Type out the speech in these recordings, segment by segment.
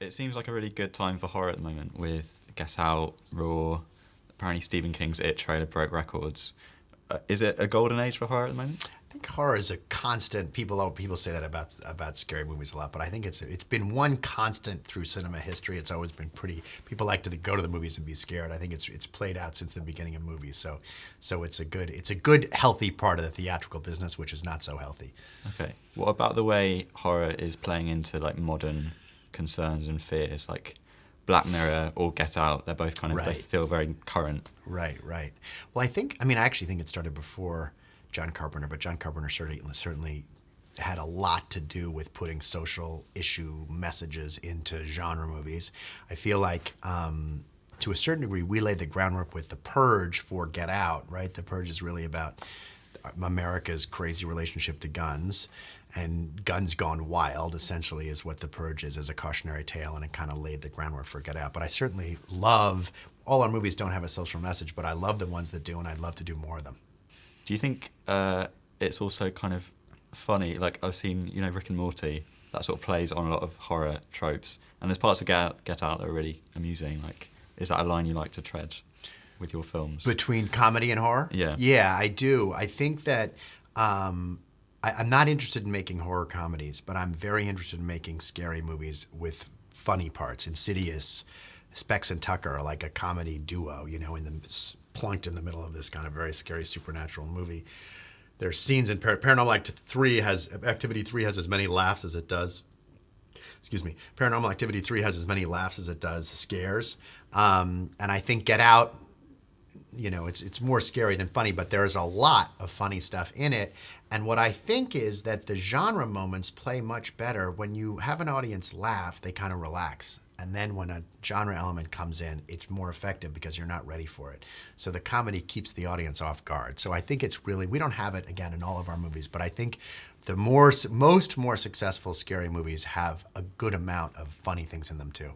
It seems like a really good time for horror at the moment with Get Out, Raw. Apparently Stephen King's It trailer broke records. Is it a golden age for horror at the moment? I think horror is a constant. People say that about scary movies a lot, but I think it's been one constant through cinema history. It's always been pretty. People like to go to the movies and be scared. I think it's played out since the beginning of movies. So it's a good healthy part of the theatrical business, which is not so healthy. Okay. What about the way horror is playing into like modern concerns and fears, like Black Mirror or Get Out? They're both kind of they feel very current. Right. Well, I actually think it started before John Carpenter, but John Carpenter certainly had a lot to do with putting social issue messages into genre movies. I feel like to a certain degree we laid the groundwork with The Purge for Get Out, right? The Purge is really about America's crazy relationship to guns, and guns gone wild essentially is what The Purge is as a cautionary tale, and it kind of laid the groundwork for Get Out. But I certainly love, all our movies don't have a social message, but I love the ones that do, and I'd love to do more of them. Do you think it's also kind of funny? Like I've seen, Rick and Morty, that sort of plays on a lot of horror tropes, and there's parts of Get Out that are really amusing. Like, is that a line you like to tread with your films? Between comedy and horror? Yeah. Yeah, I do. I think that I'm not interested in making horror comedies, but I'm very interested in making scary movies with funny parts. Insidious, Specs and Tucker are like a comedy duo, plunked in the middle of this kind of very scary supernatural movie. There's scenes in Paranormal Activity 3 has as many laughs as it does. Paranormal Activity 3 has as many laughs as it does scares. And I think Get Out, it's more scary than funny, but there's a lot of funny stuff in it. And what I think is that the genre moments play much better when you have an audience laugh, they kind of relax. And then when a genre element comes in, it's more effective because you're not ready for it. So the comedy keeps the audience off guard. So I think it's really, we don't have it, again, in all of our movies, but I think the most more successful scary movies have a good amount of funny things in them too.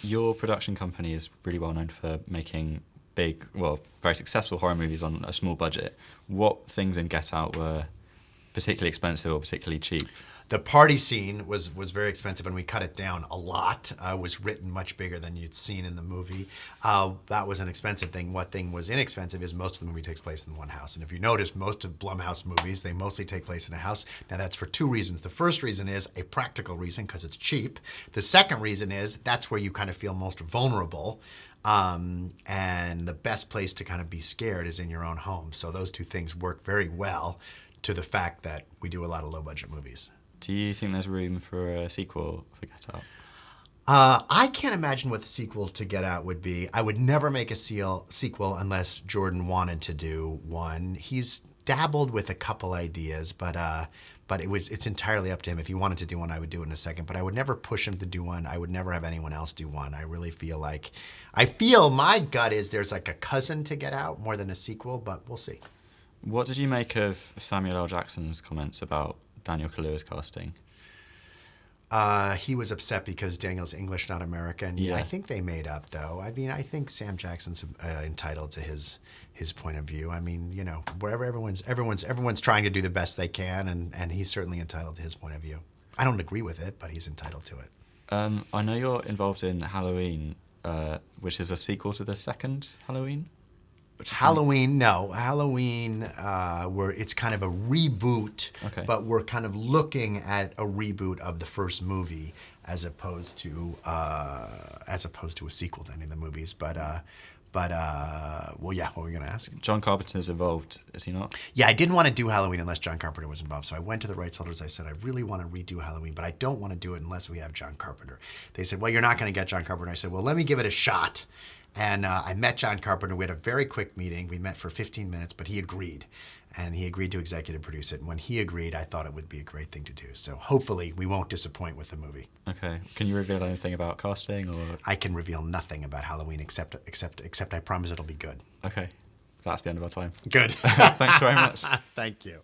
Your production company is really well known for making very successful horror movies on a small budget. What things in Get Out were particularly expensive or particularly cheap? The party scene was very expensive, and we cut it down a lot. It was written much bigger than you'd seen in the movie. That was an expensive thing. What thing was inexpensive is most of the movie takes place in one house. And if you notice, most of Blumhouse movies, they mostly take place in a house. Now, that's for two reasons. The first reason is a practical reason, because it's cheap. The second reason is that's where you kind of feel most vulnerable. And the best place to kind of be scared is in your own home. So those two things work very well to the fact that we do a lot of low-budget movies. Do you think there's room for a sequel for Get Out? I can't imagine what the sequel to Get Out would be. I would never make a sequel unless Jordan wanted to do one. He's dabbled with a couple ideas, but it's entirely up to him. If he wanted to do one, I would do it in a second. But I would never push him to do one. I would never have anyone else do one. I really feel my gut is there's like a cousin to Get Out more than a sequel, but we'll see. What did you make of Samuel L. Jackson's comments about Daniel Kaluuya's casting? He was upset because Daniel's English, not American. Yeah. I think they made up, though. I mean, I think Sam Jackson's entitled to his point of view. I mean, wherever everyone's trying to do the best they can, and he's certainly entitled to his point of view. I don't agree with it, but he's entitled to it. I know you're involved in Halloween, which is a sequel to the second Halloween. Halloween, it's kind of a reboot, okay. But we're kind of looking at a reboot of the first movie as opposed to a sequel to any of the movies. But what were you going to ask? John Carpenter's involved, is he not? Yeah, I didn't want to do Halloween unless John Carpenter was involved. So I went to the rights holders. I said, I really want to redo Halloween, but I don't want to do it unless we have John Carpenter. They said, well, you're not going to get John Carpenter. I said, well, let me give it a shot. And I met John Carpenter. We had a very quick meeting. We met for 15 minutes, but he agreed. And he agreed to executive produce it. And when he agreed, I thought it would be a great thing to do. So hopefully we won't disappoint with the movie. Okay. Can you reveal anything about casting? Or I can reveal nothing about Halloween except I promise it'll be good. Okay. That's the end of our time. Good. Thanks very much. Thank you.